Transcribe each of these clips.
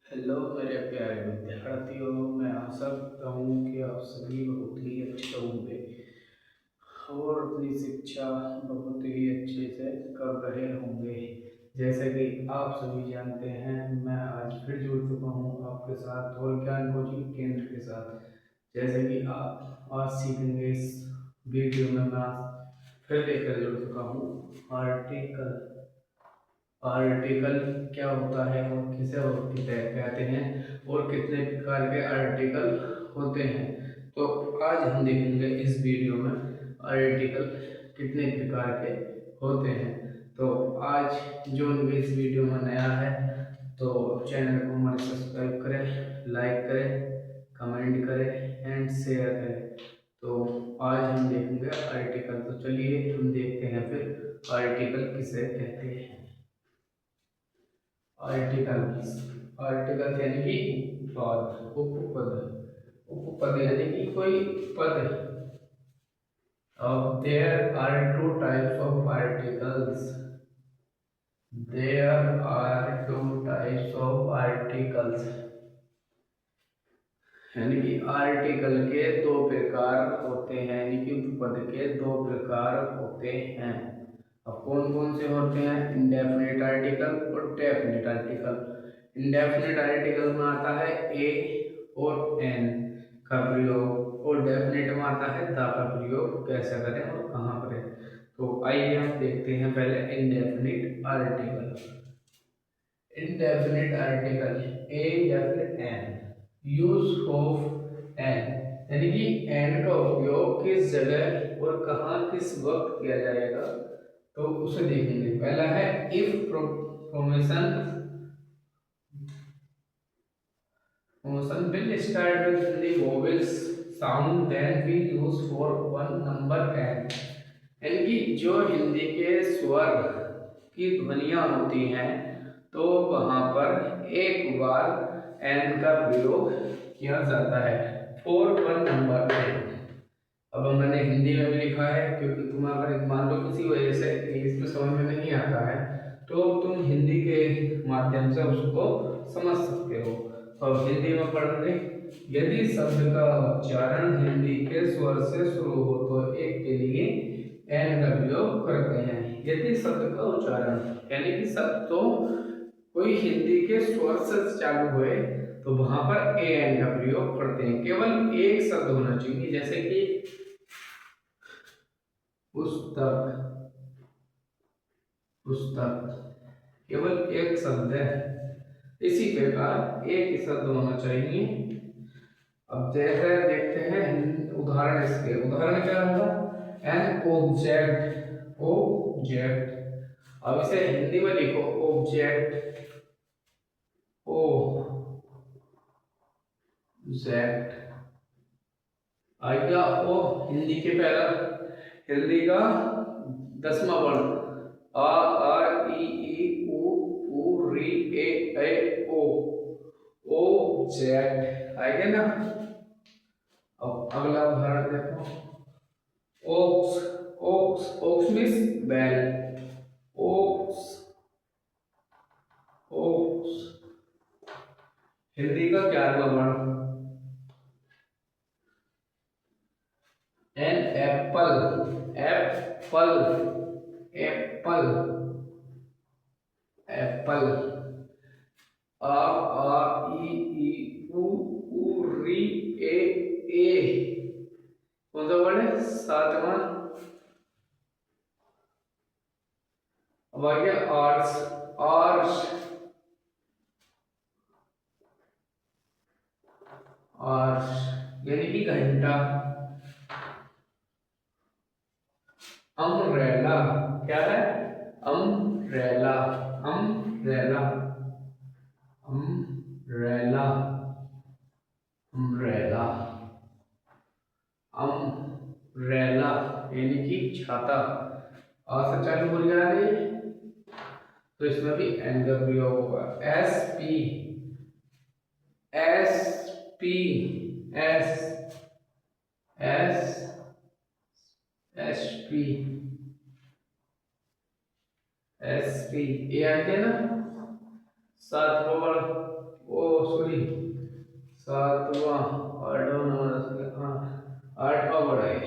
Hello मेरे प्यारे विद्यार्थियों, मैं आशा करता हूँ कि आप सभी बहुत ही अच्छे होंगे और अपनी शिक्षा बहुत ही अच्छे से कर रहे होंगे। जैसे कि आप सभी जानते हैं, मैं आज फिर जुड़ चुका हूँ आपके साथ और ज्ञान कोचिंग केंद्र के साथ। जैसे कि आप आज सीखेंगे, इस वीडियो में मैं फिर लेकर जुड़ चुका हूँ आर्टिकल। आर्टिकल क्या होता है और किसे कहते हैं और कितने प्रकार के आर्टिकल होते हैं। तो आज हम देखेंगे इस वीडियो में आर्टिकल कितने प्रकार के होते हैं। तो आज जो इस वीडियो में नया है तो चैनल को हमारे सब्सक्राइब करें, लाइक करें, कमेंट करें एंड शेयर करें। तो आज हम देखेंगे आर्टिकल। तो चलिए हम देखते हैं फिर आर्टिकल किसे कहते हैं। आर्टिकल्स, आर्टिकल यानी कि उपपद, उपपद, उपपद यानी कि कोई पद। अब there are two types of articles. There are two types of articles यानी कि आर्टिकल के दो प्रकार होते हैं, यानी कि उपपद के दो प्रकार होते हैं। अब कौन कौन से होते हैं? इंडेफिनिट आर्टिकल और डेफिनिट आर्टिकल। इंडेफिनिट आर्टिकल में आता है ए और एन का प्रयोग और डेफिनिट में आता है द का प्रयोग कैसे करें और कहाँ करें। तो आइए हम देखते हैं पहले indefinite article. Indefinite article a या फिर एन। यूज ऑफ एन यानी कि एन का उपयोग किस जगह और कहाँ किस वक्त किया जाएगा, तो उसे देखेंगे। पहला है if permission. Permission will start with the vowels sound then we use for one number an. यानी कि जो हिंदी के स्वर की ध्वनियां होती हैं तो वहां पर एक बार एन का प्रयोग किया जाता है फॉर वन नंबर एन। अब मैंने हिंदी में भी लिखा है क्योंकि तुम अगर मान लो किसी वजह से इंग्लिश में समझ में नहीं आता है तो तुम हिंदी के माध्यम से उसको समझ सकते हो। तो अब हिंदी में पढ़ेंगे। यदि शब्द का उच्चारण हिंदी के स्वर से शुरू हो तो एक के लिए एन का प्रयोग करते हैं। यदि शब्द का उच्चारण यानी कि शब्द तो कोई हिंदी के स्वर से चालू हुए तो वहां पर ए एन का प्रयोग करते हैं। केवल एक शब्द होना चाहिए, जैसे कि पुस्तक, पुस्तक केवल एक शब्द है। इसी प्रकार एक ही शब्द होना चाहिए। अब जैसे देखते हैं उदाहरण, इसके उदाहरण क्या होगा? An object, object. अब इसे हिंदी में लिखो ऑब्जेक्ट, ओ जेड। आएगा ओ हिंदी के पहला, हिंदी का 10वां वर्ण आ आ ई उ ऊ री ए ओ, ओ जेड आएगा ना। अब अगला उदाहरण देखो। ओक्स, ओक्स, ओक्स मीन्स बैल। ओक्स, ओक्स हिंदी का 11वां वर्ण an apple, apple, apple, apple. आ आ ई ऊ री ए कौन सा वर्ड है? 7वां। अब आ गया आर्स, आर्स, आर्स यानी कि घंटा। अम्ब्रेला क्या है? Umbrella, umbrella, umbrella, umbrella, umbrella यानी कि छाता। आ से चालू हो जा रही है तो इसमें भी एन का प्रयोग होगा। S P, S P, S, S, S P, S P. ये आ गया ना 7वां वर्ण। ओ सॉरी, सातवां, आठवां नंबर, हाँ आठवां बड़ा है,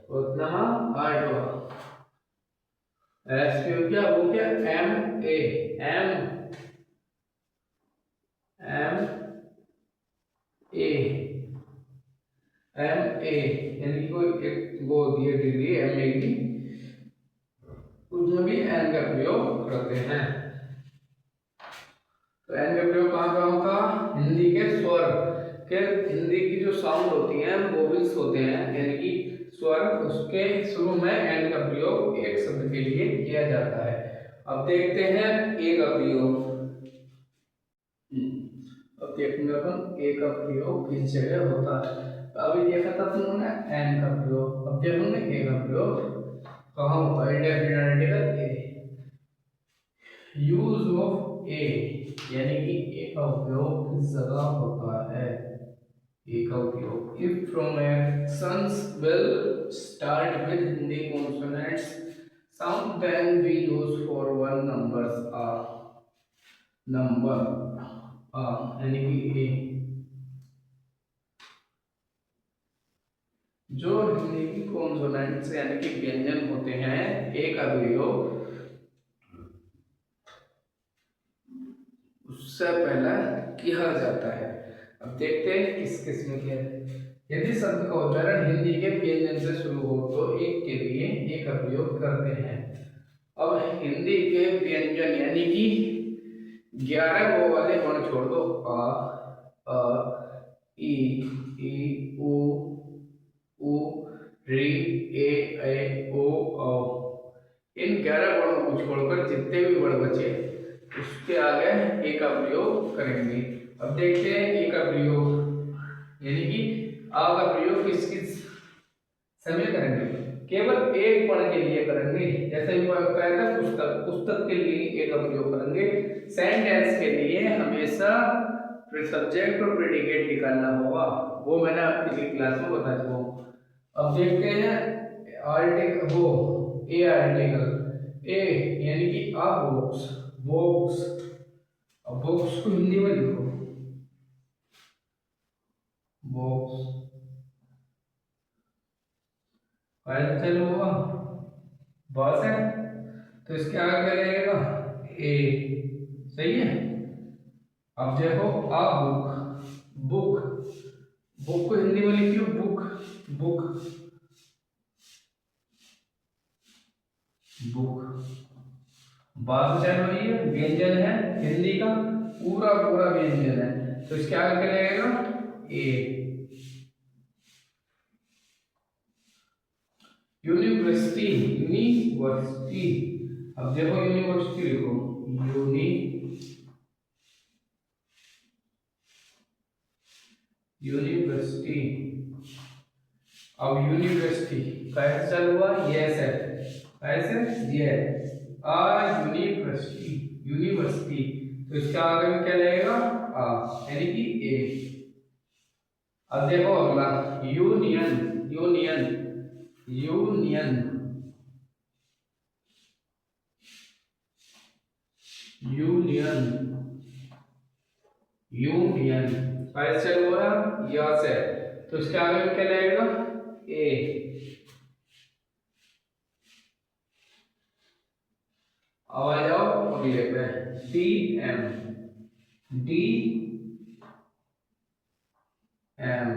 उतना आठवां। एस पे हो गया, वो क्या, M A, M M A, M A यानी कि कोई एक वो दिए डिग्री एम ए की, उसमें भी एन का प्रयोग करते हैं। तो एन का प्रयोग कहाँ कहाँ होता, हिंदी के स्वर के, हिंदी की जो साउंड होती हैं वोवेल्स होते हैं यानी कि स्वर, उसके शुरू में एन का प्रयोग एक शब्द के लिए किया जाता है। अब देखते हैं ए का प्रयोग। अब देखेंगे अपन ए का प्रयोग किस जगह होता है। तो अभी देखा था तुमने एन का प्रयोग, अब देखेंगे ए का प्रयोग कहाँ होता है। Definite article a, use of a यानी कि ए का उपयोग किस जगह होता है। ए का उपयोग, if from actions will start with Hindi consonants sound then we use for one numbers a, number a यानी कि ए, जो हिंदी की कॉन्सोनेंट्स यानी कि व्यंजन होते हैं, ए का प्रयोग उससे पहले किया जाता है। अब देखते हैं किस किस में किया है। यदि शब्द का उच्चारण हिंदी के व्यंजन से शुरू हो तो एक के लिए ए का प्रयोग करते हैं। अब हिंदी के व्यंजन यानी कि 11 वो वाले वर्ण छोड़ दो, अ ई, उ, ऋ, ए, ऐ, ओ, औ, इन 11 वर्णों को छोड़कर जितने भी वर्ण बचे उसके आगे ए का प्रयोग करेंगे। अब देखते हैं ए का प्रयोग यानी कि आ का प्रयोग किस किस समय करेंगे। केवल एक पढ़ के लिए करेंगे, जैसे कि बताया था पुस्तक, पुस्तक के लिए ए का प्रयोग करेंगे। सेंटेंस के लिए हमेशा सब्जेक्ट और प्रेडिकेट निकालना होगा, वो मैंने पिछली क्लास में बता चुका हूँ। अब देखते हैं आर्टिकल, वो ए आर्टिकल ए यानी कि आ बॉक्स, बॉक्स, अब बॉक्स को हिंदी में लिखो, बॉक्स, चलो हुआ बस है, तो इसके आगे क्या रहेगा ए, सही है। अब देखो आ बुक, बुक, बुक को हिंदी में लिखियो बुक, बुक, बुक, बात चल रही है, व्यंजन है हिंदी का पूरा पूरा व्यंजन है, तो इसके आगे क्या रहेगा ए। यूनिवर्सिटी, यूनिवर्सिटी, अब देखो यूनिवर्सिटी लिखो, यूनिवर्सिटी। अब यूनिवर्सिटी कैसे चल हुआ, यस है, कैसे ये आ यूनिवर्सिटी, यूनिवर्सिटी, तो इसका आगे में क्या रहेगा आ यानी कि ए। अब देखो अगला union, union, union, union, union कैसे हुआ यस है, तो इसके आगे में क्या रहेगा ए। अब आ जाओ अगले पे, D M, D M,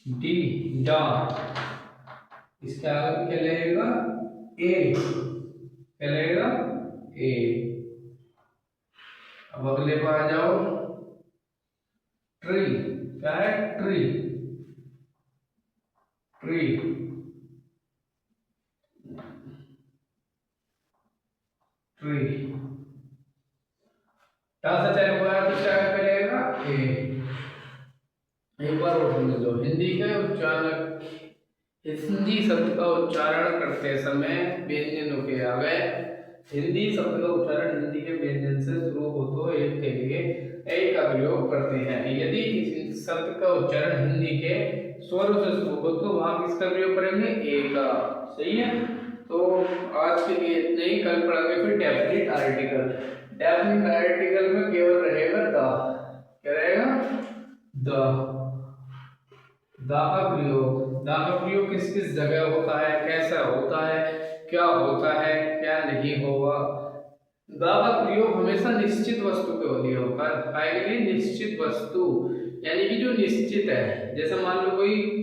D डा, इसके आगे क्या लगेगा ए, क्या लगेगा ए। अब अगले पे आ जाओ, ट्री, क्या है ट्री, ट्री, ट्री, टा से चालू हुआ है तो क्या करेगा ए। एक बार और सुन लो, हिंदी के उच्चारण, हिंदी शब्द का उच्चारण करते समय व्यंजनों के आगे, हिंदी शब्द का उच्चारण हिंदी के व्यंजन से शुरू हो तो एक के लिए ए का प्रयोग करते हैं। यदि इस शब्द का उच्चारण हिंदी के स्वरों से शुरू हो तो वहां किसका प्रयोग करेंगे ए का, सही है। तो आज के लिए इतना ही, कल पढ़ाएंगे फिर डेफिनेट आर्टिकल। डेफिनेट आर्टिकल में केवल रहेगा द। क्या रहेगा? द। द का प्रयोग किस किस जगह होता है, कैसा होता है, क्या होता है, क्या नहीं होगा। द का प्रयोग हमेशा निश्चित वस्तु के लिए होता है, फाइनली निश्चित वस्तु, यानी कि जो निश्चित है। जैसे मान लो कोई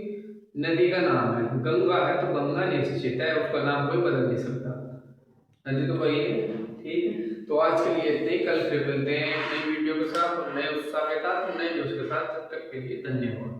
नदी का नाम है गंगा है, तो गंगा निश्चित है, उसका नाम कोई बदल नहीं सकता। नदी तो वही है। ठीक है, तो आज के लिए इतने ही। कल फिर मिलते हैं एक नई वीडियो के साथ और नए उत्साह के साथ और नए जोश के साथ। तब तक के लिए धन्यवाद।